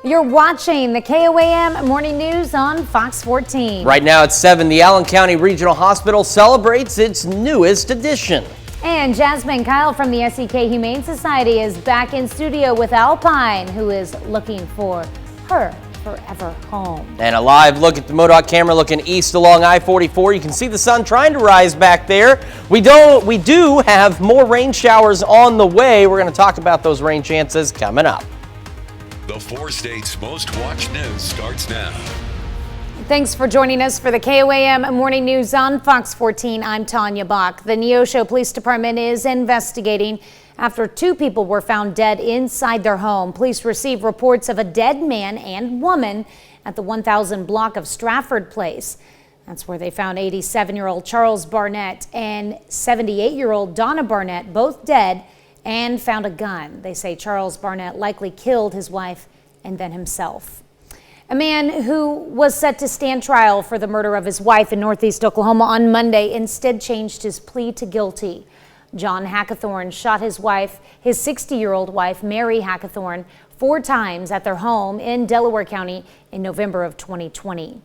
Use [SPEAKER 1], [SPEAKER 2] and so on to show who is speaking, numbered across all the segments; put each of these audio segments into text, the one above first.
[SPEAKER 1] You're watching the KOAM Morning News on Fox 14.
[SPEAKER 2] Right now at 7, the Allen County Regional Hospital celebrates its newest addition.
[SPEAKER 1] And Jasmine Kyle from the SEK Humane Society is back in studio with Alpine, who is looking for her forever home.
[SPEAKER 2] And a live look at the MoDOT camera looking east along I-44. You can see the sun trying to rise back there. We do have more rain showers on the way. We're going to talk about those rain chances coming up.
[SPEAKER 3] The 4 states' most watched news starts now.
[SPEAKER 1] Thanks for joining us for the KOAM Morning News on Fox 14. I'm Tanya Bach. The Neosho Police Department is investigating after 2 people were found dead inside their home. Police received reports of a dead man and woman at the 1000 block of Stratford Place. That's where they found 87-year-old Charles Barnett and 78-year-old Donna Barnett, both dead, and found a gun. They say Charles Barnett likely killed his wife and then himself. A man who was set to stand trial for the murder of his wife in Northeast Oklahoma on Monday instead changed his plea to guilty. John Hackathorn shot his wife, his 60-year-old wife, Mary Hackathorn, 4 times at their home in Delaware County in November of 2020.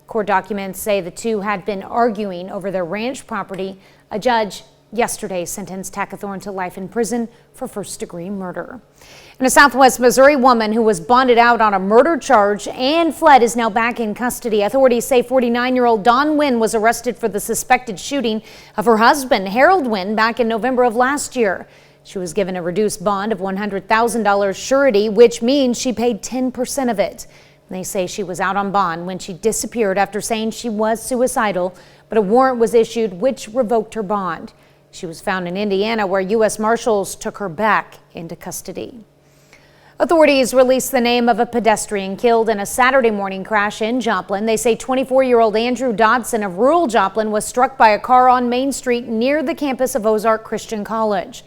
[SPEAKER 1] Court documents say the two had been arguing over their ranch property. A judge yesterday sentenced Hackathorn to life in prison for first-degree murder. And a Southwest Missouri woman who was bonded out on a murder charge and fled is now back in custody. Authorities say 49-year-old Dawn Wynn was arrested for the suspected shooting of her husband, Harold Wynn, back in November of last year. She was given a reduced bond of $100,000 surety, which means she paid 10% of it. They say she was out on bond when she disappeared after saying she was suicidal, but a warrant was issued which revoked her bond. She was found in Indiana, where U.S. Marshals took her back into custody. Authorities released the name of a pedestrian killed in a Saturday morning crash in Joplin. They say 24-year-old Andrew Dodson of rural Joplin was struck by a car on Main Street near the campus of Ozark Christian College.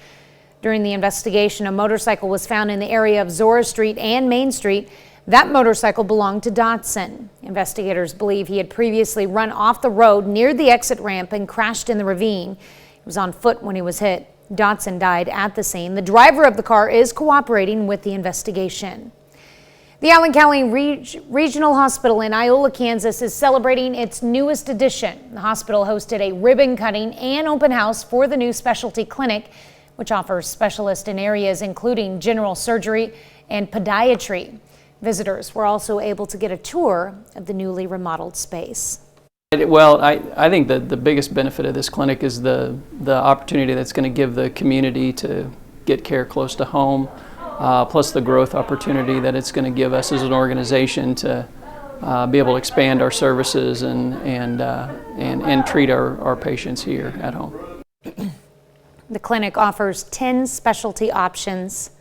[SPEAKER 1] During the investigation, a motorcycle was found in the area of Zora Street and Main Street. That motorcycle belonged to Dodson. Investigators believe he had previously run off the road near the exit ramp and crashed in the ravine. He was on foot when he was hit. Dodson died at the scene. The driver of the car is cooperating with the investigation. The Allen County Regional Hospital in Iola, Kansas is celebrating its newest addition. The hospital hosted a ribbon cutting and open house for the new specialty clinic, which offers specialists in areas including general surgery and podiatry. Visitors were also able to get a tour of the newly remodeled space.
[SPEAKER 4] Well, I think that the biggest benefit of this clinic is the opportunity that's going to give the community to get care close to home, plus the growth opportunity that it's going to give us as an organization to be able to expand our services and treat our patients here at home.
[SPEAKER 1] The clinic offers 10 specialty options.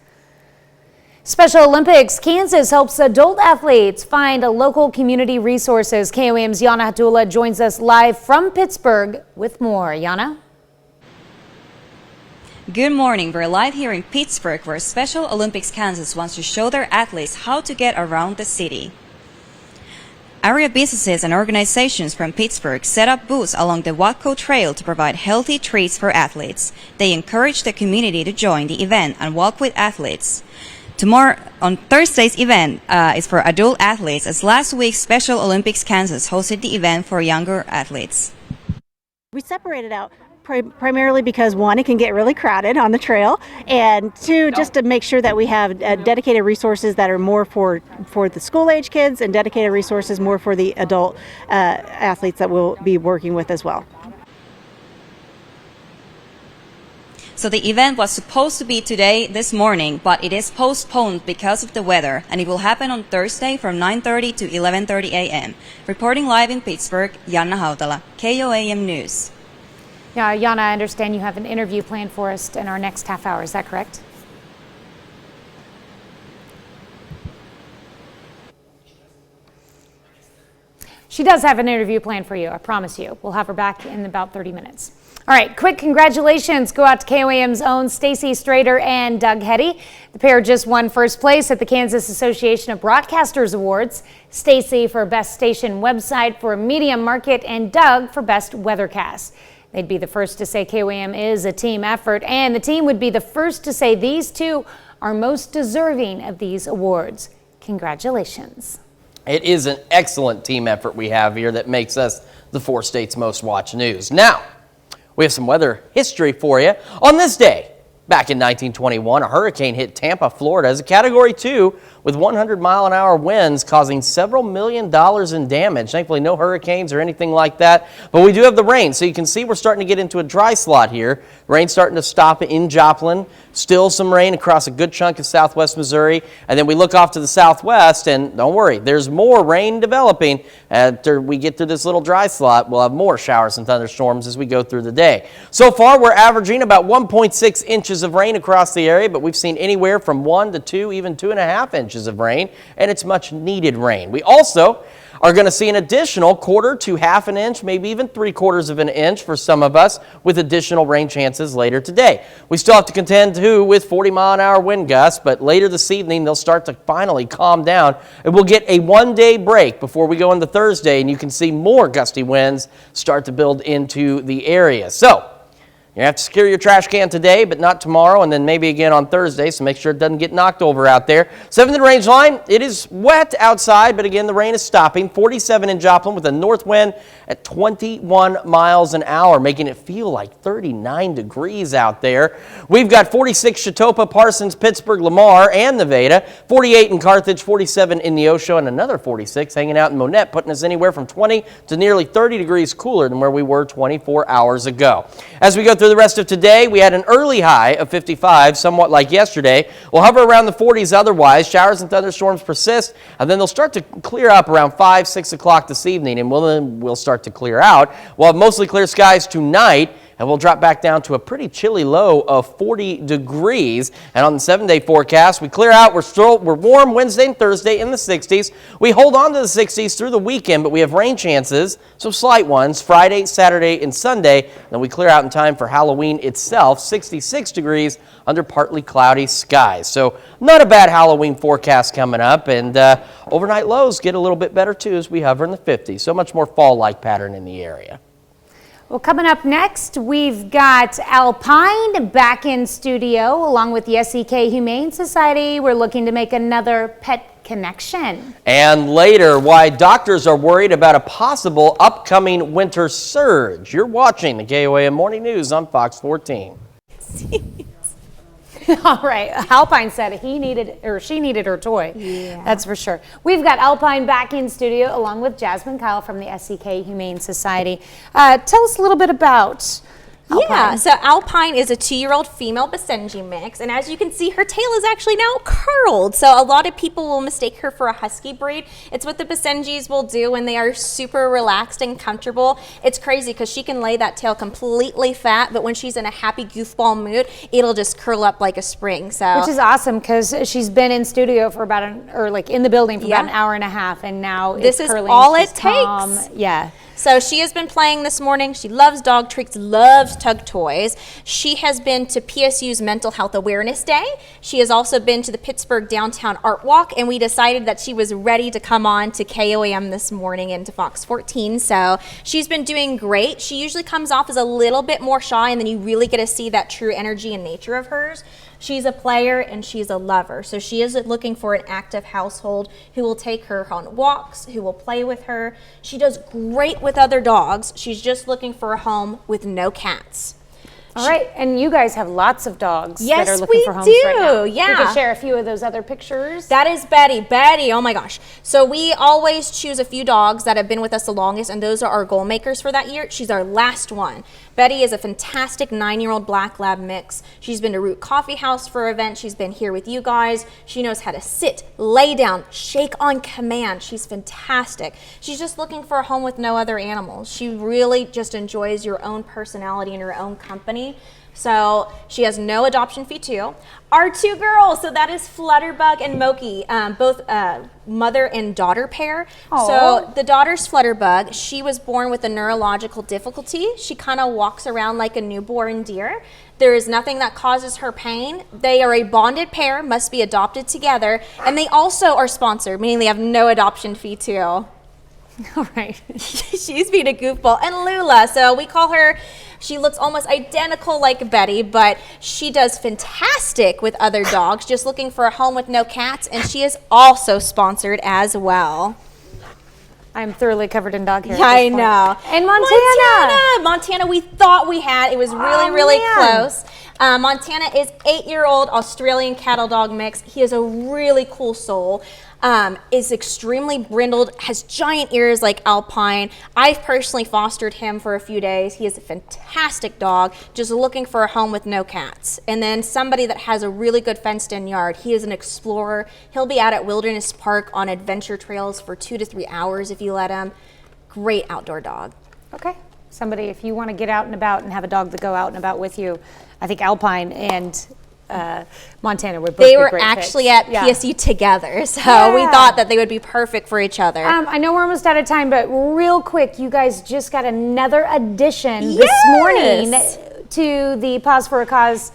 [SPEAKER 1] Special Olympics Kansas helps adult athletes find local community resources. KOAM's Yana Hatula joins us live from Pittsburgh with more. Yana?
[SPEAKER 5] Good morning. We're live here in Pittsburgh, where Special Olympics Kansas wants to show their athletes how to get around the city. Area businesses and organizations from Pittsburgh set up booths along the Watco Trail to provide healthy treats for athletes. They encourage the community to join the event and walk with athletes. Tomorrow, on Thursday's event, is for adult athletes, as last week's Special Olympics Kansas hosted the event for younger athletes.
[SPEAKER 6] We separated out primarily because, 1, it can get really crowded on the trail, and 2, just to make sure that we have dedicated resources that are more for the school-age kids and dedicated resources more for the adult athletes that we'll be working with as well.
[SPEAKER 5] So the event was supposed to be today, this morning, but it is postponed because of the weather, and it will happen on Thursday from 9:30 to 11:30 a.m. Reporting live in Pittsburgh, Yana Hautala, KOAM News.
[SPEAKER 1] Yeah, Yana, I understand you have an interview planned for us in our next half hour. Is that correct? She does have an interview planned for you, I promise you. We'll have her back in about 30 minutes. All right, quick congratulations go out to KOAM's own Stacy Strader and Doug Hetty. The pair just won first place at the Kansas Association of Broadcasters Awards. Stacy for Best Station Website for Medium Market and Doug for Best Weathercast. They'd be the first to say KOAM is a team effort, and the team would be the first to say these two are most deserving of these awards. Congratulations.
[SPEAKER 2] It is an excellent team effort we have here that makes us the 4 states most watched news. Now, we have some weather history for you. On this day, back in 1921, a hurricane hit Tampa, Florida as a Category 2 with 100-mile-an-hour winds causing several $1 million in damage. Thankfully, no hurricanes or anything like that, but we do have the rain. So you can see we're starting to get into a dry slot here. Rain's starting to stop in Joplin. Still some rain across a good chunk of southwest Missouri. And then we look off to the southwest, and don't worry, there's more rain developing. After we get through this little dry slot, we'll have more showers and thunderstorms as we go through the day. So far, we're averaging about 1.6 inches of rain across the area, but we've seen anywhere from 1 to 2, even 2.5 inches of rain, and it's much needed rain. We also are going to see an additional 1/4 to 1/2 inch, maybe even 3/4 of an inch for some of us, with additional rain chances later today. We still have to contend too with 40-mile-an-hour wind gusts, but later this evening they'll start to finally calm down, and we'll get a 1-day break before we go into Thursday, and you can see more gusty winds start to build into the area. So you have to secure your trash can today, but not tomorrow, and then maybe again on Thursday, so make sure it doesn't get knocked over out there. 7th range line, it is wet outside, but again, the rain is stopping. 47 in Joplin with a north wind at 21 miles an hour, making it feel like 39 degrees out there. We've got 46 Chautauqua, Parsons, Pittsburgh, Lamar, and Nevada. 48 in Carthage, 47 in Neosho, and another 46 hanging out in Monette, putting us anywhere from 20 to nearly 30 degrees cooler than where we were 24 hours ago. As we go through the rest of today, we had an early high of 55, somewhat like yesterday. We'll hover around the 40s otherwise. Showers and thunderstorms persist, and then they'll start to clear up around 5, 6 o'clock this evening, and we'll start to clear out. We'll have mostly clear skies tonight, and we'll drop back down to a pretty chilly low of 40 degrees. And on the 7-day forecast, we clear out. We're warm Wednesday and Thursday in the 60s. We hold on to the 60s through the weekend, but we have rain chances, some slight ones, Friday, Saturday, and Sunday. Then we clear out in time for Halloween itself, 66 degrees under partly cloudy skies. So not a bad Halloween forecast coming up, and overnight lows get a little bit better too as we hover in the 50s. So much more fall-like pattern in the area.
[SPEAKER 1] Well, coming up next, we've got Alpine back in studio along with the SEK Humane Society. We're looking to make another pet connection.
[SPEAKER 2] And later, why doctors are worried about a possible upcoming winter surge. You're watching the KOAM Morning News on Fox 14.
[SPEAKER 1] All right, Alpine said she needed her toy. Yeah. That's for sure. We've got Alpine back in studio along with Jasmine Kyle from the SEK Humane Society. Tell us a little bit about Alpine.
[SPEAKER 7] Yeah, so Alpine is a 2-year-old female Basenji mix, and as you can see, her tail is actually now curled. So a lot of people will mistake her for a husky breed. It's what the Basenjis will do when they are super relaxed and comfortable. It's crazy because she can lay that tail completely fat, but when she's in a happy goofball mood, it'll just curl up like a spring. So
[SPEAKER 1] which is awesome because she's been in studio for about in the building for about an hour and a half, and now
[SPEAKER 7] this
[SPEAKER 1] it's
[SPEAKER 7] is
[SPEAKER 1] curling.
[SPEAKER 7] all
[SPEAKER 1] She's
[SPEAKER 7] it takes.
[SPEAKER 1] calm. Yeah.
[SPEAKER 7] So she has been playing this morning. She loves dog treats, loves tug toys. She has been to PSU's Mental Health Awareness Day. She has also been to the Pittsburgh Downtown Art Walk, and we decided that she was ready to come on to KOAM this morning and to Fox 14. So she's been doing great. She usually comes off as a little bit more shy, and then you really get to see that true energy and nature of hers. She's a player and she's a lover. So she is looking for an active household who will take her on walks, who will play with her. She does great with other dogs. She's just looking for a home with no cats.
[SPEAKER 1] All right, and you guys have lots of dogs
[SPEAKER 7] yes,
[SPEAKER 1] that are looking for homes right now.
[SPEAKER 7] Yeah.
[SPEAKER 1] You could share a few of those other pictures.
[SPEAKER 7] That is Betty. Betty, oh my gosh. So we always choose a few dogs that have been with us the longest, and those are our goal makers for that year. She's our last one. Betty is a fantastic 9-year-old black lab mix. She's been to Root Coffee House for events. She's been here with you guys. She knows how to sit, lay down, shake on command. She's fantastic. She's just looking for a home with no other animals. She really just enjoys your own personality and your own company. So she has no adoption fee too. Our 2 girls, so that is Flutterbug and Moki, both mother and daughter pair.
[SPEAKER 1] Aww.
[SPEAKER 7] So the daughter's Flutterbug. She was born with a neurological difficulty. She kind of walks around like a newborn deer. There is nothing that causes her pain. They are a bonded pair, must be adopted together, and they also are sponsored, meaning they have no adoption fee too.
[SPEAKER 1] All right.
[SPEAKER 7] She's being a goofball. And Lula, so we call her She looks almost identical like Betty, but she does fantastic with other dogs, just looking for a home with no cats, and she is also sponsored as well.
[SPEAKER 1] I'm thoroughly covered in dog hair.
[SPEAKER 7] Yeah, I know.
[SPEAKER 1] And Montana.
[SPEAKER 7] Montana, we thought we had. It was really close. Montana is 8-year-old Australian cattle dog mix. He is a really cool soul. Is extremely brindled, has giant ears like Alpine. I've personally fostered him for a few days. He is a fantastic dog, just looking for a home with no cats. And then somebody that has a really good fenced-in yard. He is an explorer. He'll be out at Wilderness Park on adventure trails for 2 to 3 hours if you let him. Great outdoor dog.
[SPEAKER 1] Okay. Somebody, if you want to get out and about and have a dog to go out and about with you, I think Alpine and Montana would both
[SPEAKER 7] They
[SPEAKER 1] be
[SPEAKER 7] were
[SPEAKER 1] great
[SPEAKER 7] actually
[SPEAKER 1] fits.
[SPEAKER 7] at PSU together, so we thought that they would be perfect for each other.
[SPEAKER 1] I know we're almost out of time, but real quick, you guys just got another addition this morning to the Pause for a Cause.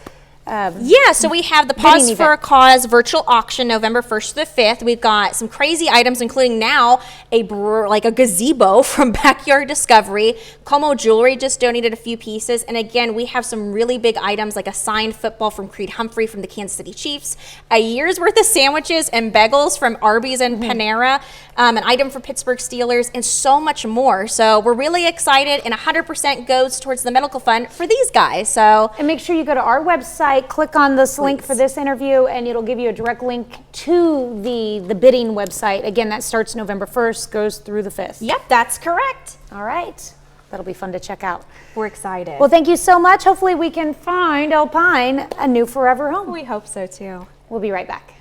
[SPEAKER 7] So we have the Pause for a Cause virtual auction November 1st to the 5th. We've got some crazy items, including now a gazebo from Backyard Discovery. Como Jewelry just donated a few pieces. And again, we have some really big items like a signed football from Creed Humphrey from the Kansas City Chiefs, a year's worth of sandwiches and bagels from Arby's and Panera, an item for Pittsburgh Steelers, and so much more. So we're really excited, and 100% goes towards the medical fund for these guys. So
[SPEAKER 1] And make sure you go to our website, click on this link for this interview, and it'll give you a direct link to the bidding website. Again, that starts November 1st, goes through the 5th.
[SPEAKER 7] Yep, that's correct.
[SPEAKER 1] All right. That'll be fun to check out.
[SPEAKER 7] We're excited.
[SPEAKER 1] Well, thank you so much. Hopefully we can find Alpine a new forever home.
[SPEAKER 7] We hope so too.
[SPEAKER 1] We'll be right back.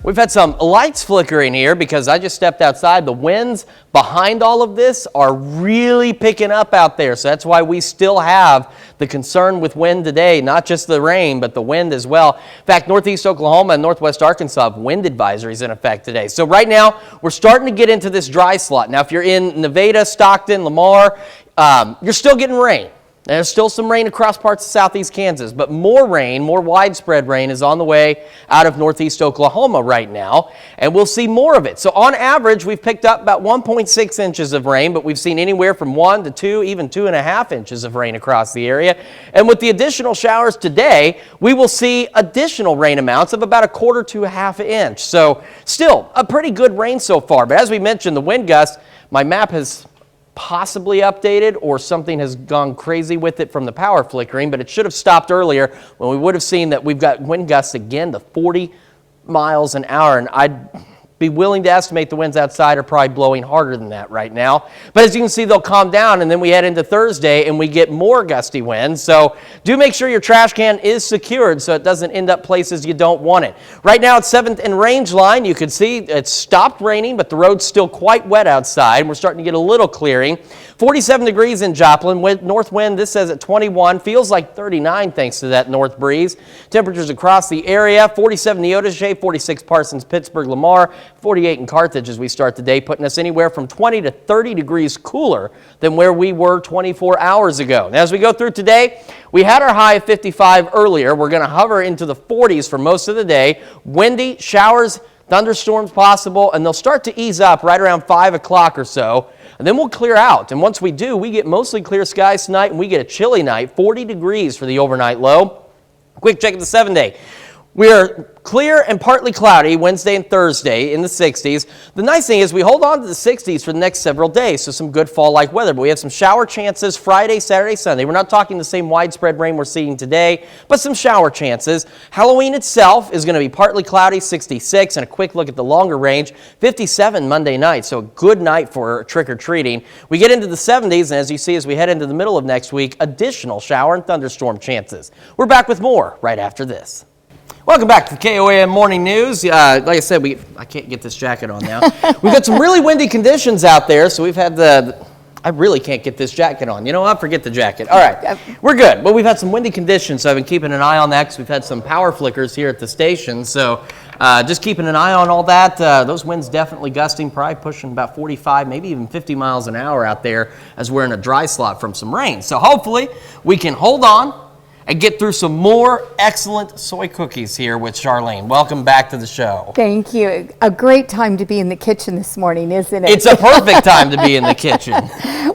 [SPEAKER 2] We've had some lights flickering here because I just stepped outside. The winds behind all of this are really picking up out there. So that's why we still have the concern with wind today, not just the rain, but the wind as well. In fact, Northeast Oklahoma and Northwest Arkansas have wind advisories in effect today. So right now, we're starting to get into this dry slot. Now, if you're in Nevada, Stockton, Lamar, you're still getting rain. There's still some rain across parts of southeast Kansas, but more rain, more widespread rain is on the way out of northeast Oklahoma right now, and we'll see more of it. So on average, we've picked up about 1.6 inches of rain, but we've seen anywhere from 1 to 2, even 2.5 inches of rain across the area. And with the additional showers today, we will see additional rain amounts of about 1/4 to 1/2 inch. So still a pretty good rain so far, but as we mentioned, the wind gusts, my map has possibly updated or something has gone crazy with it from the power flickering, but it should have stopped earlier when we would have seen that we've got wind gusts again to 40 miles an hour, and I'd be willing to estimate the winds outside are probably blowing harder than that right now. But as you can see, they'll calm down, and then we head into Thursday and we get more gusty winds. So do make sure your trash can is secured so it doesn't end up places you don't want it. Right now it's 7th and Range Line. You can see it's stopped raining, but the road's still quite wet outside. We're starting to get a little clearing. 47 degrees in Joplin. North wind, this says at 21. Feels like 39 thanks to that north breeze. Temperatures across the area. 47 Neodesha, 46 Parsons, Pittsburgh, Lamar, 48 in Carthage as we start the day, putting us anywhere from 20 to 30 degrees cooler than where we were 24 hours ago. Now, as we go through today, we had our high of 55 earlier. We're going to hover into the 40s for most of the day. Windy, showers, thunderstorms possible, and they'll start to ease up right around 5 o'clock or so. And then we'll clear out. And once we do, we get mostly clear skies tonight, and we get a chilly night, 40 degrees for the overnight low. Quick check of the 7-day. We are clear and partly cloudy Wednesday and Thursday in the 60s. The nice thing is we hold on to the 60s for the next several days, so some good fall-like weather. But we have some shower chances Friday, Saturday, Sunday. We're not talking the same widespread rain we're seeing today, but some shower chances. Halloween itself is going to be partly cloudy, 66, and a quick look at the longer range, 57 Monday night, so a good night for trick-or-treating. We get into the 70s, and as you see, as we head into the middle of next week, additional shower and thunderstorm chances. We're back with more right after this. Welcome back to the KOAM Morning News. Like I said, I can't get this jacket on now. We've got some really windy conditions out there, so we've had I really can't get this jacket on. You know what? Forget the jacket. All right, we're good. But we've had some windy conditions, so I've been keeping an eye on that because we've had some power flickers here at the station. So just keeping an eye on all that. Those winds definitely gusting, probably pushing about 45, maybe even 50 miles an hour out there as we're in a dry slot from some rain. So hopefully we can hold on and get through some more excellent soy cookies here with Charlene. Welcome back to the show.
[SPEAKER 8] Thank you. A great time to be in the kitchen this morning, isn't it?
[SPEAKER 2] It's a perfect time to be in the kitchen.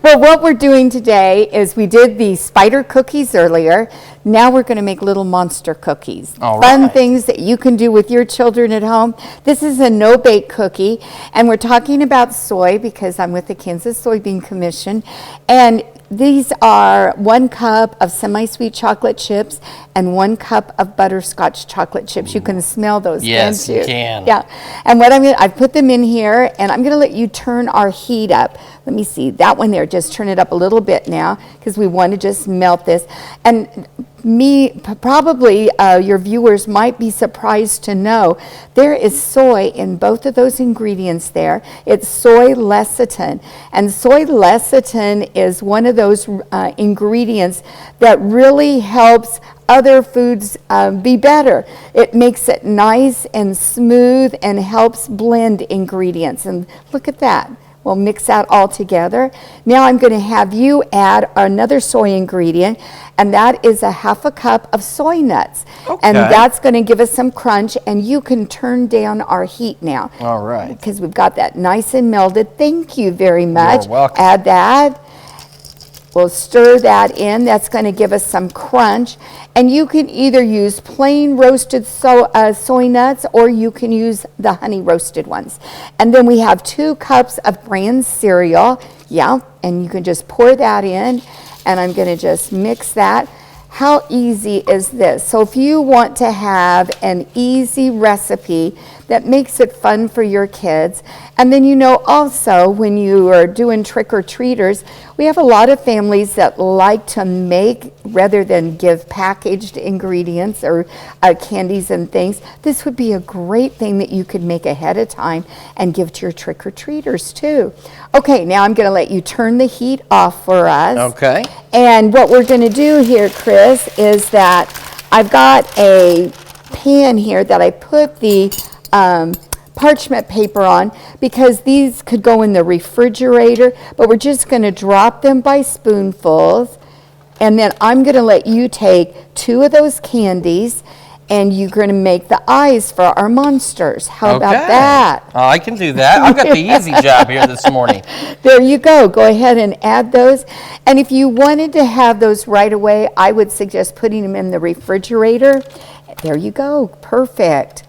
[SPEAKER 8] Well, what we're doing today is we did the spider cookies earlier. Now we're going to make little monster cookies.
[SPEAKER 2] All
[SPEAKER 8] Fun
[SPEAKER 2] right.
[SPEAKER 8] things that you can do with your children at home. This is a no-bake cookie, and we're talking about soy because I'm with the Kansas Soybean Commission. And these are 1 cup of semi-sweet chocolate chips and 1 cup of butterscotch chocolate chips. You can smell those,
[SPEAKER 2] Yes,
[SPEAKER 8] can't you?
[SPEAKER 2] you can.
[SPEAKER 8] Yeah. And what I've put them in here, and I'm going to let you turn our heat up. Let me see, that one there, just turn it up a little bit now because we want to just melt this. And probably your viewers might be surprised to know there is soy in both of those ingredients there. It's soy lecithin, and soy lecithin is one of those ingredients that really helps other foods be better. It makes it nice and smooth and helps blend ingredients. And look at that. We'll mix that all together. Now I'm going to have you add another soy ingredient, and that is a 1/2 cup of soy nuts.
[SPEAKER 2] Okay.
[SPEAKER 8] And that's going to give us some crunch, and you can turn down our heat now.
[SPEAKER 2] All right.
[SPEAKER 8] Because we've got that nice and melded. Thank you very much.
[SPEAKER 2] You're welcome.
[SPEAKER 8] Add that. We'll stir that in. That's going to give us some crunch. And you can either use plain roasted soy nuts, or you can use the honey roasted ones. And then we have 2 cups of bran cereal. Yeah, and you can just pour that in. And I'm going to just mix that. How easy is this? So if you want to have an easy recipe that makes it fun for your kids, and then also when you are doing trick-or-treaters, we have a lot of families that like to make rather than give packaged ingredients or candies and things. This would be a great thing that you could make ahead of time and give to your trick-or-treaters too. Okay, now I'm going to let you turn the heat off for us.
[SPEAKER 2] Okay.
[SPEAKER 8] And what we're going to do here, Chris, is that I've got a pan here that I put the parchment paper on because these could go in the refrigerator, but we're just going to drop them by spoonfuls. And then I'm going to let you take 2 of those candies, and you're going to make the eyes for our monsters. How about that?
[SPEAKER 2] Oh, I can do that. I've got the easy job here this morning.
[SPEAKER 8] There you go. Go ahead and add those. And if you wanted to have those right away, I would suggest putting them in the refrigerator. There you go. Perfect.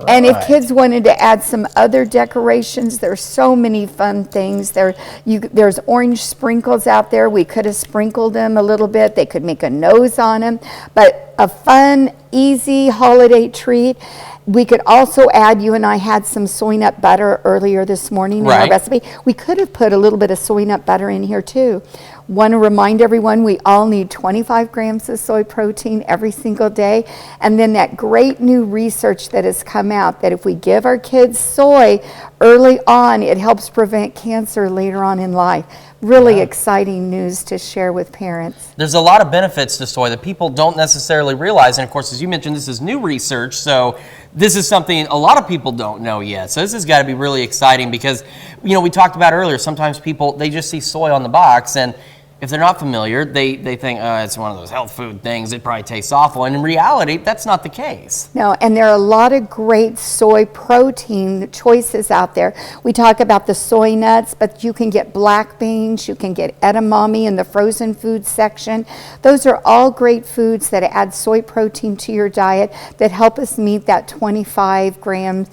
[SPEAKER 8] And if kids wanted to add some other decorations, there's so many fun things. There's orange sprinkles out there. We could have sprinkled them a little bit. They could make a nose on them. But a fun, easy holiday treat. We could also add, you and I had some soy nut butter earlier this morning in our recipe. We could have put a little bit of soy nut butter in here too. Want to remind everyone we all need 25 grams of soy protein every single day. And then that great new research that has come out that if we give our kids soy early on, it helps prevent cancer later on in life. Really exciting news to share with parents.
[SPEAKER 2] There's a lot of benefits to soy that people don't necessarily realize. And of course, as you mentioned, this is new research. So this is something a lot of people don't know yet. So this has got to be really exciting because, we talked about earlier, sometimes people, they just see soy on the box, and if they're not familiar, they think, oh, it's one of those health food things. It probably tastes awful. And in reality, that's not the case.
[SPEAKER 8] No, and there are a lot of great soy protein choices out there. We talk about the soy nuts, but you can get black beans, you can get edamame in the frozen food section. Those are all great foods that add soy protein to your diet that help us meet that 25 grams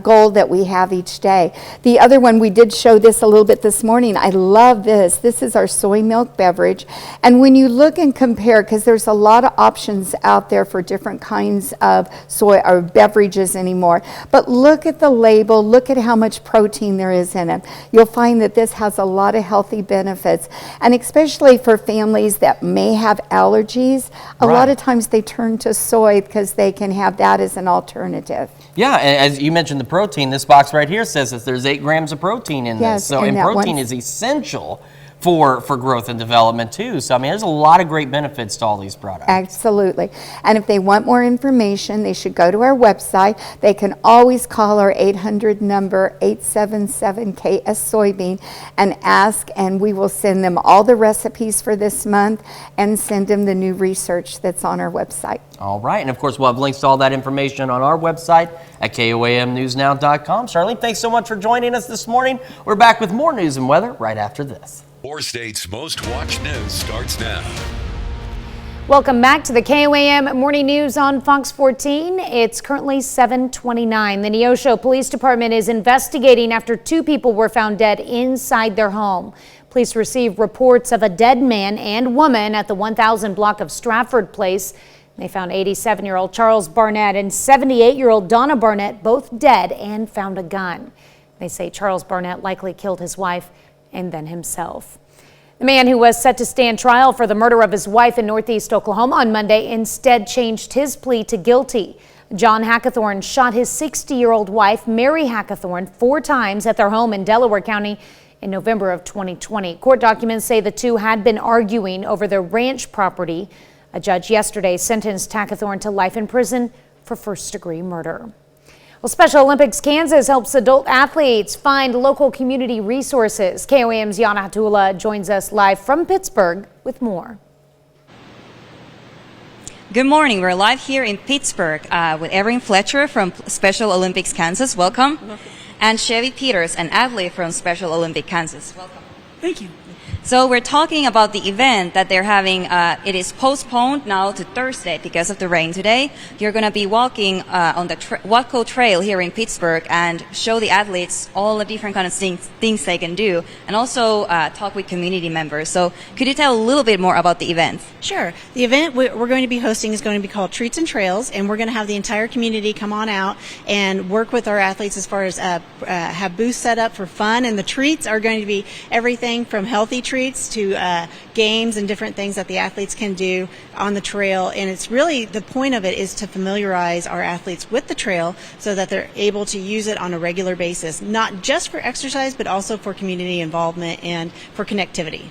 [SPEAKER 8] goal that we have each day. The other one, we did show this a little bit this morning. I love this. This is our soy milk beverage. And when you look and compare, because there's a lot of options out there for different kinds of soy or beverages anymore, but look at the label, look at how much protein there is in it. You'll find that this has a lot of healthy benefits, and especially for families that may have allergies, a lot of times they turn to soy because they can have that as an alternative.
[SPEAKER 2] Yeah, and as you mentioned the protein, this box right here says that there's 8 grams of protein in this. So, and protein is essential for growth and development too. So I mean, there's a lot of great benefits to all these products.
[SPEAKER 8] Absolutely. And if they want more information, they should go to our website. They can always call our 800 number, 877-KS Soybean, and ask, and we will send them all the recipes for this month and send them the new research that's on our website.
[SPEAKER 2] All right, and of course we'll have links to all that information on our website at KOAMnewsnow.com. Charlene, thanks so much for joining us this morning. We're back with more news and weather right after this.
[SPEAKER 3] 4 States Most Watched News starts now.
[SPEAKER 1] Welcome back to the KOAM Morning News on Fox 14. It's currently 7:29. The Neosho Police Department is investigating after 2 people were found dead inside their home. Police received reports of a dead man and woman at the 1000 block of Stratford Place. They found 87-year-old Charles Barnett and 78-year-old Donna Barnett both dead and found a gun. They say Charles Barnett likely killed his wife and then himself. The man who was set to stand trial for the murder of his wife in Northeast Oklahoma on Monday instead changed his plea to guilty. John Hackathorn shot his 60-year-old wife, Mary Hackathorn, 4 times at their home in Delaware County in November of 2020. Court documents say the two had been arguing over their ranch property. A judge yesterday sentenced Hackathorn to life in prison for first-degree murder. Well, Special Olympics Kansas helps adult athletes find local community resources. KOAM's Yana Hatula joins us live from Pittsburgh with more.
[SPEAKER 5] Good morning. We're live here in Pittsburgh with Erin Fletcher from Special Olympics Kansas. Welcome. And Chevy Peters, an athlete from Special Olympic Kansas. Welcome.
[SPEAKER 9] Thank you.
[SPEAKER 5] So we're talking about the event that they're having. It is postponed now to Thursday because of the rain today. You're going to be walking on the Watco Trail here in Pittsburgh and show the athletes all the different kind of things they can do, and also talk with community members. So could you tell a little bit more about the event?
[SPEAKER 6] Sure. The event we're going to be hosting is going to be called Treats and Trails, and we're going to have the entire community come on out and work with our athletes as far as have booths set up for fun. And the treats are going to be everything from healthy treats to games and different things that the athletes can do on the trail. And it's really, the point of it is to familiarize our athletes with the trail so that they're able to use it on a regular basis, not just for exercise, but also for community involvement and for connectivity.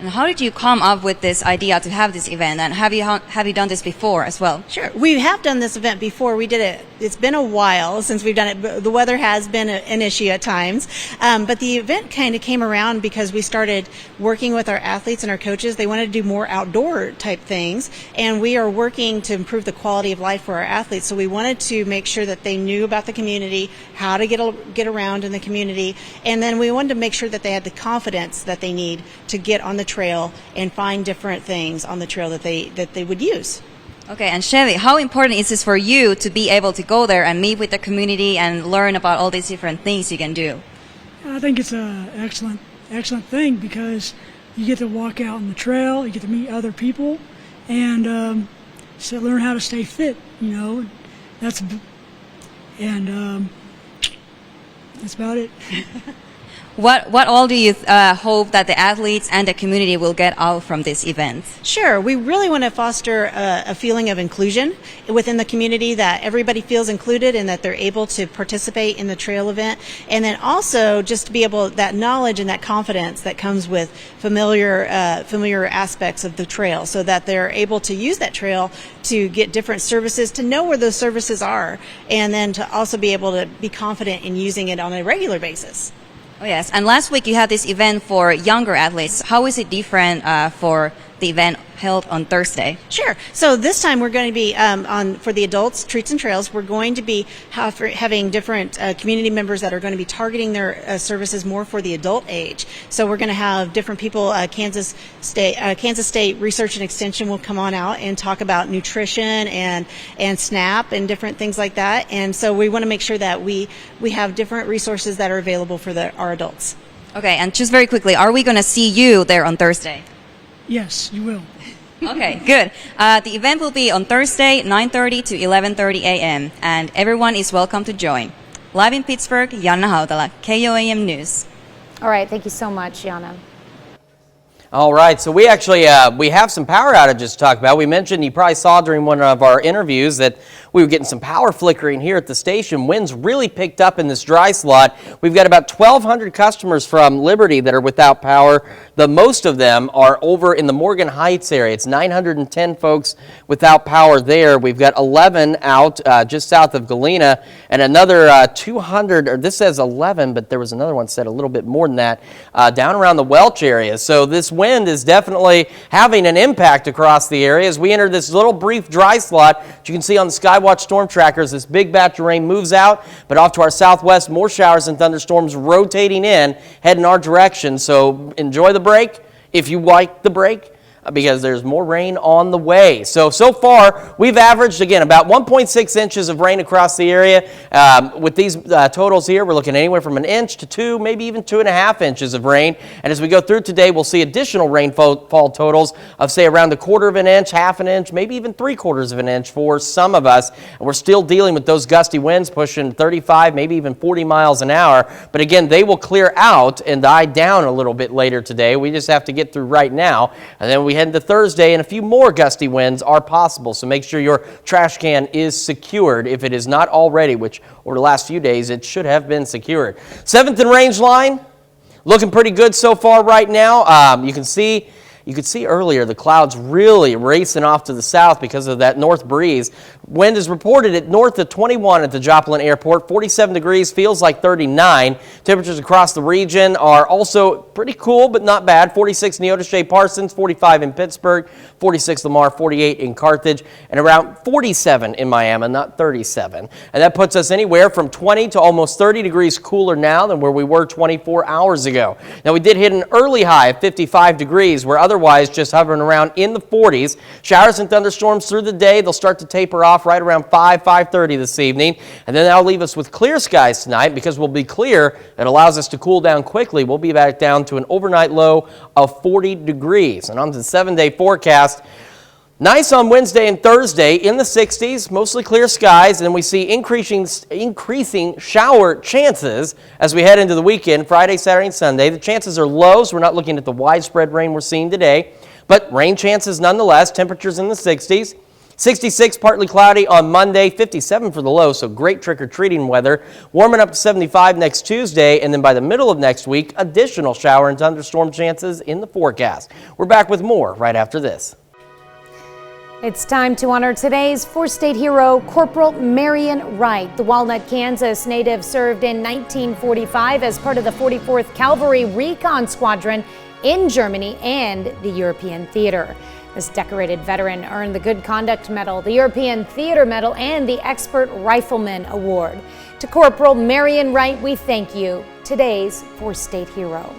[SPEAKER 5] And how did you come up with this idea to have this event? And have you done this before as well?
[SPEAKER 6] Sure. We have done this event before. We did it. It's been a while since we've done it. The weather has been an issue at times. But the event kind of came around because we started working with our athletes and our coaches. They wanted to do more outdoor type things. And we are working to improve the quality of life for our athletes. So we wanted to make sure that they knew about the community, how to get around in the community. And then we wanted to make sure that they had the confidence that they need to get on the trail and find different things on the trail that they would use.
[SPEAKER 5] Okay, and Chevy, how important is this for you to be able to go there and meet with the community and learn about all these different things you can do?
[SPEAKER 9] I think it's an excellent thing because you get to walk out on the trail, you get to meet other people, and so learn how to stay fit. You know, that's about it.
[SPEAKER 5] What all do you hope that the athletes and the community will get out from this event?
[SPEAKER 6] Sure. We really want to foster a feeling of inclusion within the community, that everybody feels included and that they're able to participate in the trail event. And then also just to be able, that knowledge and that confidence that comes with familiar aspects of the trail, so that they're able to use that trail to get different services, to know where those services are, and then to also be able to be confident in using it on a regular basis.
[SPEAKER 5] Oh yes, and last week you had this event for younger athletes. How is it different for the event held on Thursday?
[SPEAKER 6] Sure. So this time we're going to be for the adults, Treats and Trails, we're going to be having different community members that are going to be targeting their services more for the adult age. So we're going to have different people. Kansas State Research and Extension will come on out and talk about nutrition and SNAP and different things like that. And so we want to make sure that we have different resources that are available for our adults.
[SPEAKER 5] Okay, and just very quickly, are we going to see you there on Thursday?
[SPEAKER 9] Yes, you will.
[SPEAKER 5] Okay, good. The event will be on Thursday, 9:30 to 11:30 a.m., and everyone is welcome to join. Live in Pittsburgh, Yana Hautala, KOAM News.
[SPEAKER 1] All right, thank you so much, Yana.
[SPEAKER 2] All right, so we actually we have some power outages to talk about. We mentioned, you probably saw during one of our interviews, that We were getting some power flickering here at the station. Winds really picked up in this dry slot. We've got about 1,200 customers from Liberty that are without power. The most of them are over in the Morgan Heights area. It's 910 folks without power there. We've got 11 out just south of Galena, and another 200, or this says 11, but there was another one that said a little bit more than that, down around the Welch area. So this wind is definitely having an impact across the area. As we enter this little brief dry slot, as you can see on the Skywatch storm trackers, this big batch of rain moves out, but off to our southwest, more showers and thunderstorms rotating in, heading our direction. So enjoy the break if you like the break, because there's more rain on the way. So far, we've averaged, again, about 1.6 inches of rain across the area. With these totals here, we're looking anywhere from an inch to 2, maybe even 2.5 inches of rain. And as we go through today, we'll see additional rainfall totals of, say, around 1/4 of an inch, 1/2 an inch, maybe even 3/4 of an inch for some of us. And we're still dealing with those gusty winds pushing 35, maybe even 40 miles an hour. But again, they will clear out and die down a little bit later today. We just have to get through right now. And then we head into Thursday, and a few more gusty winds are possible. So make sure your trash can is secured if it is not already, which over the last few days it should have been secured. 7th and Range line looking pretty good so far right now. You could see earlier the clouds really racing off to the south because of that north breeze. Wind is reported at north of 21 at the Joplin Airport, 47 degrees, feels like 39. Temperatures across the region are also pretty cool, but not bad. 46 Neodesha Parsons, 45 in Pittsburgh, 46 Lamar, 48 in Carthage, and around 47 in Miami, not 37. And that puts us anywhere from 20 to almost 30 degrees cooler now than where we were 24 hours ago. Now, we did hit an early high of 55 degrees, where otherwise just hovering around in the 40s. Showers and thunderstorms through the day. They'll start to taper off right around 5:30 this evening. And then that'll leave us with clear skies tonight, because we'll be clear. It allows us to cool down quickly. We'll be back down to an overnight low of 40 degrees. And on to the 7-day forecast. Nice on Wednesday and Thursday in the 60s, mostly clear skies, and we see increasing shower chances as we head into the weekend, Friday, Saturday, and Sunday. The chances are low, so we're not looking at the widespread rain we're seeing today, but rain chances nonetheless. Temperatures in the 60s. 66, partly cloudy on Monday, 57 for the low, so great trick-or-treating weather. Warming up to 75 next Tuesday, and then by the middle of next week, additional shower and thunderstorm chances in the forecast. We're back with more right after this.
[SPEAKER 1] It's time to honor today's four-state hero, Corporal Marion Wright. The Walnut, Kansas native served in 1945 as part of the 44th Cavalry Recon Squadron in Germany and the European Theater. This decorated veteran earned the Good Conduct Medal, the European Theater Medal, and the Expert Rifleman Award. To Corporal Marion Wright, we thank you, today's four-state hero.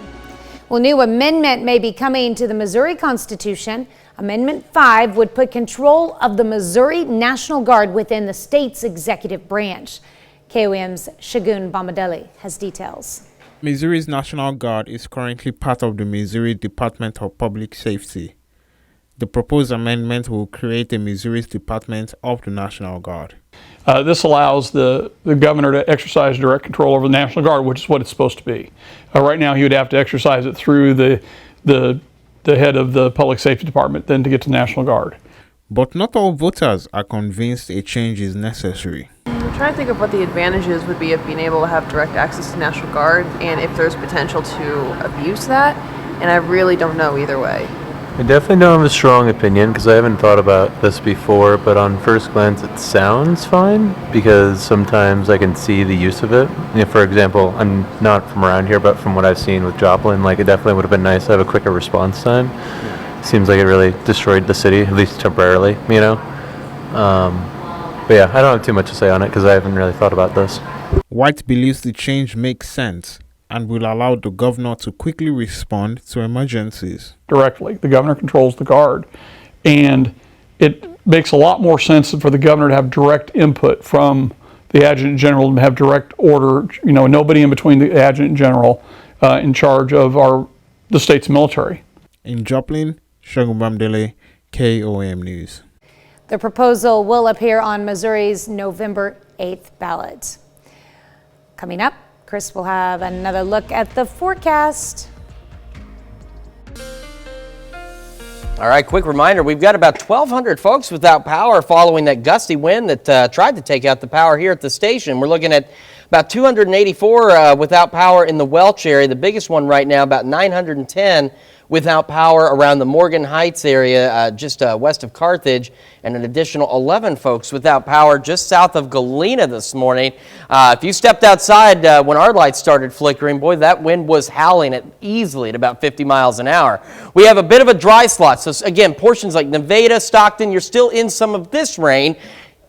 [SPEAKER 1] Well, new amendment may be coming to the Missouri Constitution. Amendment 5 would put control of the Missouri National Guard within the state's executive branch. KOAM's Shagun Bomadelli has details.
[SPEAKER 10] Missouri's National Guard is currently part of the Missouri Department of Public Safety. The proposed amendment will create a Missouri's Department of the National Guard.
[SPEAKER 11] This allows the governor to exercise direct control over the National Guard, which is what it's supposed to be. Right now, he would have to exercise it through the head of the Public Safety Department, then to get to the National Guard.
[SPEAKER 10] But not all voters are convinced a change is necessary.
[SPEAKER 12] I'm trying to think of what the advantages would be of being able to have direct access to National Guard, and if there's potential to abuse that, and I really don't know either way.
[SPEAKER 13] I definitely don't have a strong opinion because I haven't thought about this before, but on first glance it sounds fine because sometimes I can see the use of it. For example, I'm not from around here, but from what I've seen with Joplin, it definitely would have been nice to have a quicker response time. Seems like it really destroyed the city, at least temporarily, But yeah, I don't have too much to say on it because I haven't really thought about this.
[SPEAKER 10] White believes the change makes sense and will allow the governor to quickly respond to emergencies.
[SPEAKER 11] Directly. The governor controls the Guard, and it makes a lot more sense for the governor to have direct input from the Adjutant General and have direct order, nobody in between the Adjutant General in charge of the state's military.
[SPEAKER 10] In Joplin, Shagun Bomadelli, KOAM News.
[SPEAKER 1] The proposal will appear on Missouri's November 8th ballot. Coming up, Chris will have another look at the forecast.
[SPEAKER 2] All right, quick reminder, we've got about 1,200 folks without power following that gusty wind that tried to take out the power here at the station. We're looking at about 284 without power in the Welch area. The biggest one right now, about 910 without power around the Morgan Heights area, just west of Carthage, and an additional 11 folks without power just south of Galena this morning. If you stepped outside when our lights started flickering, boy, that wind was howling easily at about 50 miles an hour. We have a bit of a dry slot, so again, portions like Nevada, Stockton, you're still in some of this rain.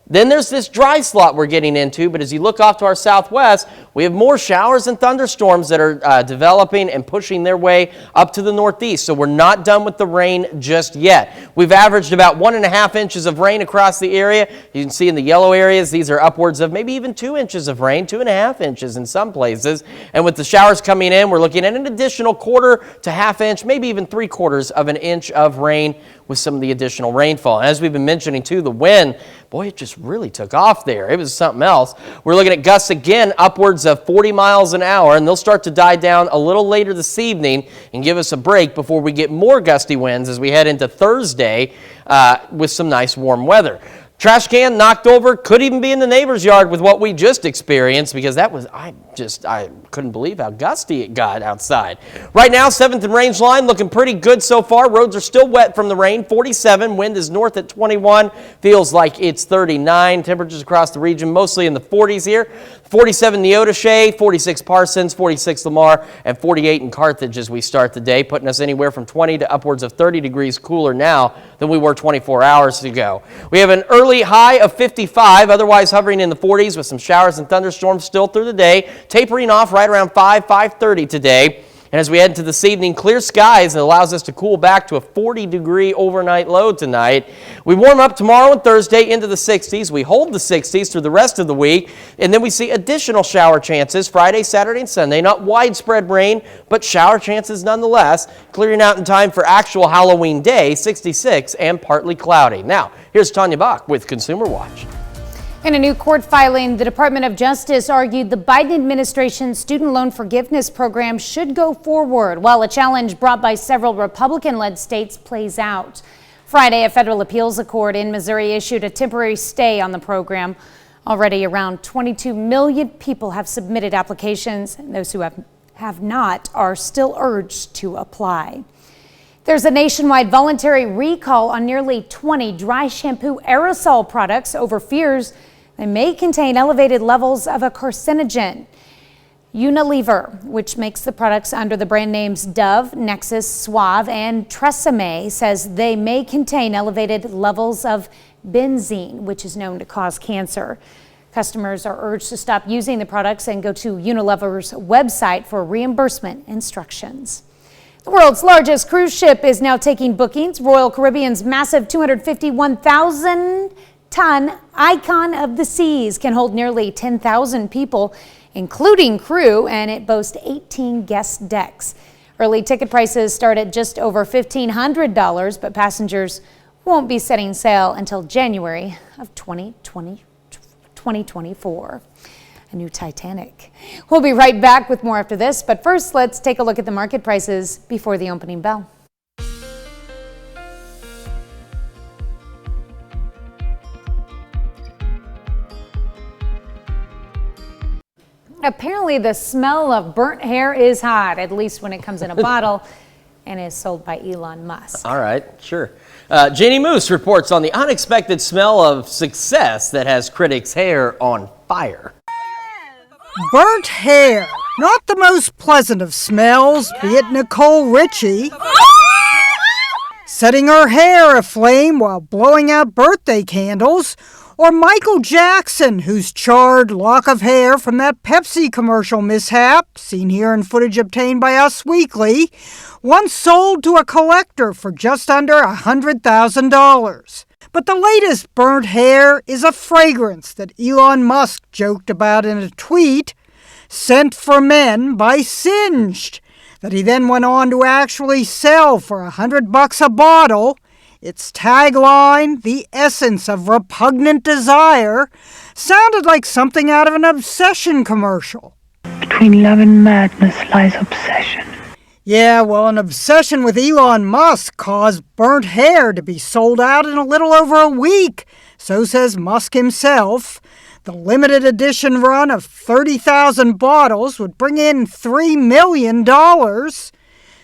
[SPEAKER 2] Then there's this dry slot we're getting into, but as you look off to our southwest, we have more showers and thunderstorms that are developing and pushing their way up to the northeast. So we're not done with the rain just yet. We've averaged about 1.5 inches of rain across the area. You can see in the yellow areas, these are upwards of maybe even 2 inches of rain, 2.5 inches in some places. And with the showers coming in, we're looking at an additional 1/4 to 1/2 inch, maybe even 3/4 of an inch of rain with some of the additional rainfall. And as we've been mentioning too, the wind, boy, it just really took off there. It was something else. We're looking at gusts again upwards of 40 miles an hour, and they'll start to die down a little later this evening and give us a break before we get more gusty winds as we head into Thursday with some nice warm weather. Trash can knocked over, could even be in the neighbor's yard with what we just experienced, because that was, I couldn't believe how gusty it got outside. Right now, 7th and Range line looking pretty good so far. Roads are still wet from the rain, 47. Wind is north at 21. Feels like it's 39. Temperatures across the region mostly in the 40s here. 47 Neodesha, 46 Parsons, 46 Lamar, and 48 in Carthage as we start the day, putting us anywhere from 20 to upwards of 30 degrees cooler now than we were 24 hours ago. We have an early high of 55, otherwise hovering in the 40s with some showers and thunderstorms still through the day, tapering off right around 5:30 today. And as we head into this evening, clear skies, it allows us to cool back to a 40-degree overnight low tonight. We warm up tomorrow and Thursday into the 60s. We hold the 60s through the rest of the week, and then we see additional shower chances Friday, Saturday, and Sunday. Not widespread rain, but shower chances nonetheless, clearing out in time for actual Halloween day, 66 and partly cloudy. Now, here's Tanya Bach with Consumer Watch.
[SPEAKER 1] In a new court filing, the Department of Justice argued the Biden administration's student loan forgiveness program should go forward, while a challenge brought by several Republican-led states plays out. Friday, a federal appeals court in Missouri issued a temporary stay on the program. Already around 22 million people have submitted applications, and those who have not are still urged to apply. There's a nationwide voluntary recall on nearly 20 dry shampoo aerosol products over fears they may contain elevated levels of a carcinogen. Unilever, which makes the products under the brand names Dove, Nexus, Suave, and Tresemme, says they may contain elevated levels of benzene, which is known to cause cancer. Customers are urged to stop using the products and go to Unilever's website for reimbursement instructions. The world's largest cruise ship is now taking bookings. Royal Caribbean's massive 251,000-ton Icon of the Seas can hold nearly 10,000 people, including crew, and it boasts 18 guest decks. Early ticket prices start at just over $1,500, but passengers won't be setting sail until January of 2024. A new Titanic. We'll be right back with more after this, but first let's take a look at the market prices before the opening bell. Apparently the smell of burnt hair is hot, at least when it comes in a bottle and is sold by Elon Musk.
[SPEAKER 2] All right, sure. Janie Moose reports on the unexpected smell of success that has critics' hair on fire.
[SPEAKER 14] Burnt hair, not the most pleasant of smells, be it Nicole Richie setting her hair aflame while blowing out birthday candles, or Michael Jackson, whose charred lock of hair from that Pepsi commercial mishap, seen here in footage obtained by Us Weekly, once sold to a collector for just under $100,000. But the latest burnt hair is a fragrance that Elon Musk joked about in a tweet, Scent for Men by Singed, that he then went on to actually sell for $100 a bottle. Its tagline, the essence of repugnant desire, sounded like something out of an Obsession commercial.
[SPEAKER 15] Between love and madness lies obsession.
[SPEAKER 14] Yeah, well, an obsession with Elon Musk caused burnt hair to be sold out in a little over a week. So says Musk himself. The limited edition run of 30,000 bottles would bring in $3 million.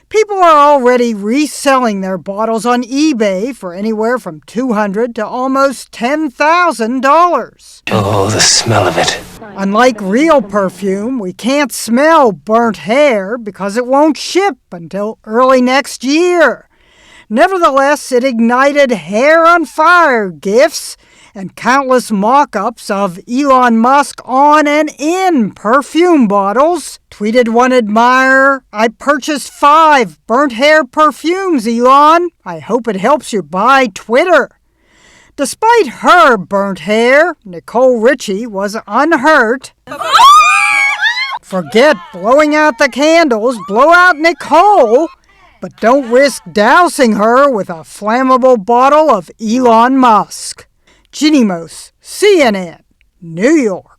[SPEAKER 14] People are already reselling their bottles on eBay for anywhere from $200 to almost $10,000.
[SPEAKER 15] Oh, the smell of it.
[SPEAKER 14] Unlike real perfume, we can't smell burnt hair because it won't ship until early next year. Nevertheless, it ignited hair on fire gifs and countless mock-ups of Elon Musk on and in perfume bottles. Tweeted one admirer, "I purchased 5 burnt hair perfumes, Elon. I hope it helps you buy Twitter." Despite her burnt hair, Nicole Richie was unhurt. Forget blowing out the candles, blow out Nicole, but don't risk dousing her with a flammable bottle of Elon Musk. Ginny Mose, CNN, New York.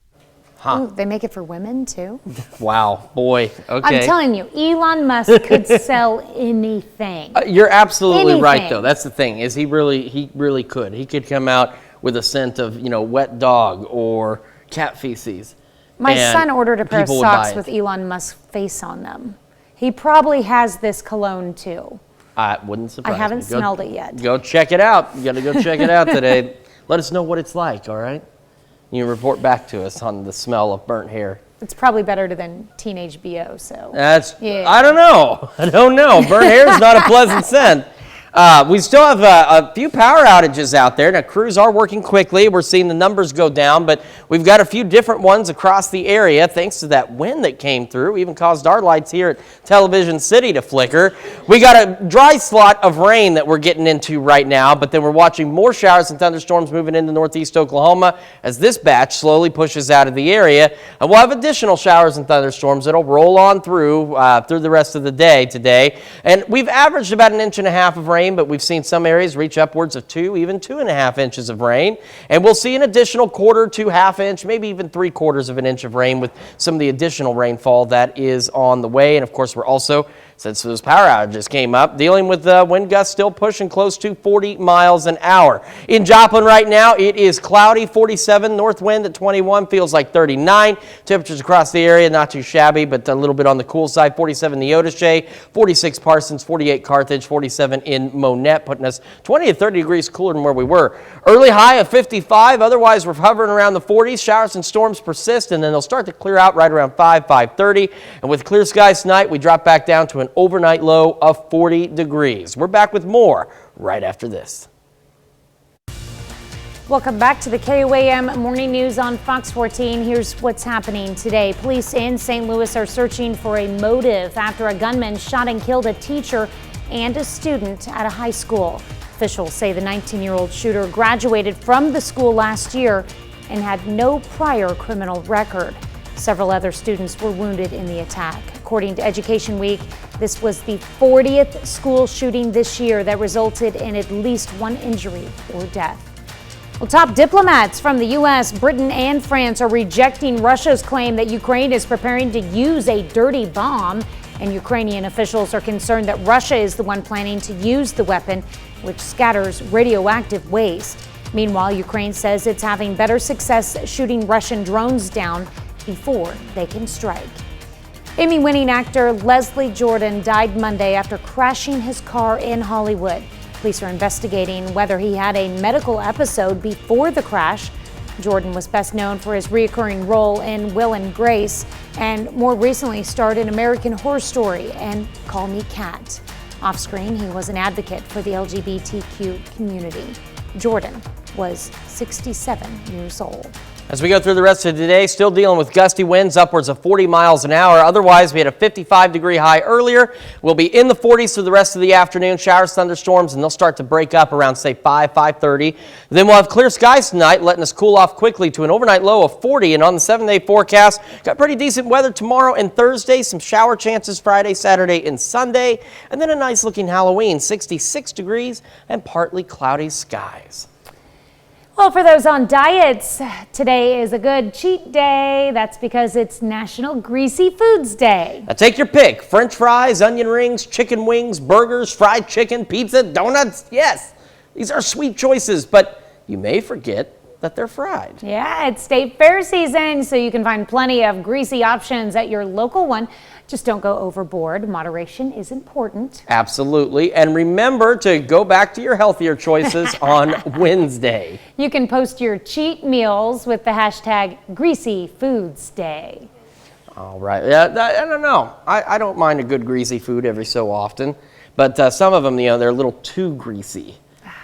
[SPEAKER 1] Ooh, they make it for women too?
[SPEAKER 2] Wow, boy, okay.
[SPEAKER 1] I'm telling you, Elon Musk could sell anything.
[SPEAKER 2] You're absolutely right,
[SPEAKER 1] Anything.
[SPEAKER 2] though. That's the thing, is he really could. He could come out with a scent of, wet dog or cat feces.
[SPEAKER 1] My
[SPEAKER 2] and
[SPEAKER 1] son ordered a pair of
[SPEAKER 2] people would buy
[SPEAKER 1] socks
[SPEAKER 2] it.
[SPEAKER 1] with Elon Musk's face on them. He probably has this cologne too.
[SPEAKER 2] I wouldn't surprise
[SPEAKER 1] I haven't
[SPEAKER 2] me.
[SPEAKER 1] smelled it yet.
[SPEAKER 2] Go check it out. You got to go check it out today. Let us know what it's like, all right? You can report back to us on the smell of burnt hair.
[SPEAKER 1] It's probably better than teenage BO, so. Yeah.
[SPEAKER 2] I don't know. Burnt hair is not a pleasant scent. We still have a few power outages out there. Now, crews are working quickly. We're seeing the numbers go down, but we've got a few different ones across the area thanks to that wind that came through. Even caused our lights here at Television City to flicker. We got a dry slot of rain that we're getting into right now, but then we're watching more showers and thunderstorms moving into northeast Oklahoma as this batch slowly pushes out of the area. And we'll have additional showers and thunderstorms that'll roll on through the rest of the day today. And we've averaged about 1.5 inches of rain, but we've seen some areas reach upwards of 2, even 2.5 inches of rain. And we'll see an additional 1/4 to 1/2 inch, maybe even 3/4 of an inch of rain with some of the additional rainfall that is on the way. And of course, we're also, since those power outages came up, dealing with wind gusts still pushing close to 40 miles an hour. In Joplin right now, it is cloudy, 47, north wind at 21, feels like 39. Temperatures across the area, not too shabby, but a little bit on the cool side. 47 Neodesha, 46 Parsons, 48 Carthage, 47 in Monette, putting us 20 to 30 degrees cooler than where we were. Early high of 55, otherwise we're hovering around the 40s. Showers and storms persist, and then they'll start to clear out right around 5:30. And with clear skies tonight, we drop back down to an overnight low of 40 degrees. We're back with more right after this.
[SPEAKER 1] Welcome back to the KOAM Morning News on Fox 14. Here's what's happening today. Police in St. Louis are searching for a motive after a gunman shot and killed a teacher and a student at a high school. Officials say the 19-year-old shooter graduated from the school last year and had no prior criminal record. Several other students were wounded in the attack. According to Education Week, this was the 40th school shooting this year that resulted in at least one injury or death. Well, top diplomats from the U.S., Britain, and France are rejecting Russia's claim that Ukraine is preparing to use a dirty bomb. And Ukrainian officials are concerned that Russia is the one planning to use the weapon, which scatters radioactive waste. Meanwhile, Ukraine says it's having better success shooting Russian drones down before they can strike. Emmy-winning actor Leslie Jordan died Monday after crashing his car in Hollywood. Police are investigating whether he had a medical episode before the crash. Jordan was best known for his recurring role in Will and Grace, and more recently starred in American Horror Story and Call Me Kat. Off-screen, he was an advocate for the LGBTQ community. Jordan was 67 years old.
[SPEAKER 2] As we go through the rest of today, still dealing with gusty winds upwards of 40 miles an hour. Otherwise, we had a 55-degree high earlier. We'll be in the 40s through the rest of the afternoon. Showers, thunderstorms, and they'll start to break up around, say, 5:30. Then we'll have clear skies tonight, letting us cool off quickly to an overnight low of 40. And on the 7-day forecast, got pretty decent weather tomorrow and Thursday. Some shower chances Friday, Saturday, and Sunday. And then a nice-looking Halloween, 66 degrees and partly cloudy skies.
[SPEAKER 1] Well, for those on diets, today is a good cheat day. That's because it's National Greasy Foods Day.
[SPEAKER 2] Now take your pick. French fries, onion rings, chicken wings, burgers, fried chicken, pizza, donuts. Yes, these are sweet choices, but you may forget that they're fried.
[SPEAKER 1] Yeah, it's state fair season, so you can find plenty of greasy options at your local one. Just don't go overboard. Moderation is important.
[SPEAKER 2] Absolutely. And remember to go back to your healthier choices on Wednesday.
[SPEAKER 1] You can post your cheat meals with the hashtag Greasy Foods Day.
[SPEAKER 2] All right. Yeah, I don't know. I don't mind a good greasy food every so often, but some of them, they're a little too greasy.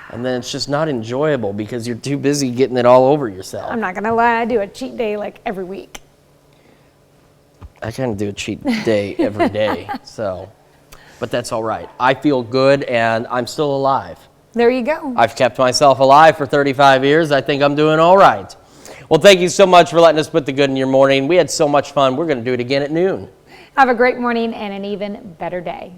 [SPEAKER 2] And then it's just not enjoyable because you're too busy getting it all over yourself.
[SPEAKER 1] I'm not going to lie, I do a cheat day like every week.
[SPEAKER 2] I kind of do a cheat day every day, but that's all right. I feel good and I'm still alive.
[SPEAKER 1] There you go.
[SPEAKER 2] I've kept myself alive for 35 years. I think I'm doing all right. Well, thank you so much for letting us put the good in your morning. We had so much fun. We're going to do it again at noon.
[SPEAKER 1] Have a great morning and an even better day.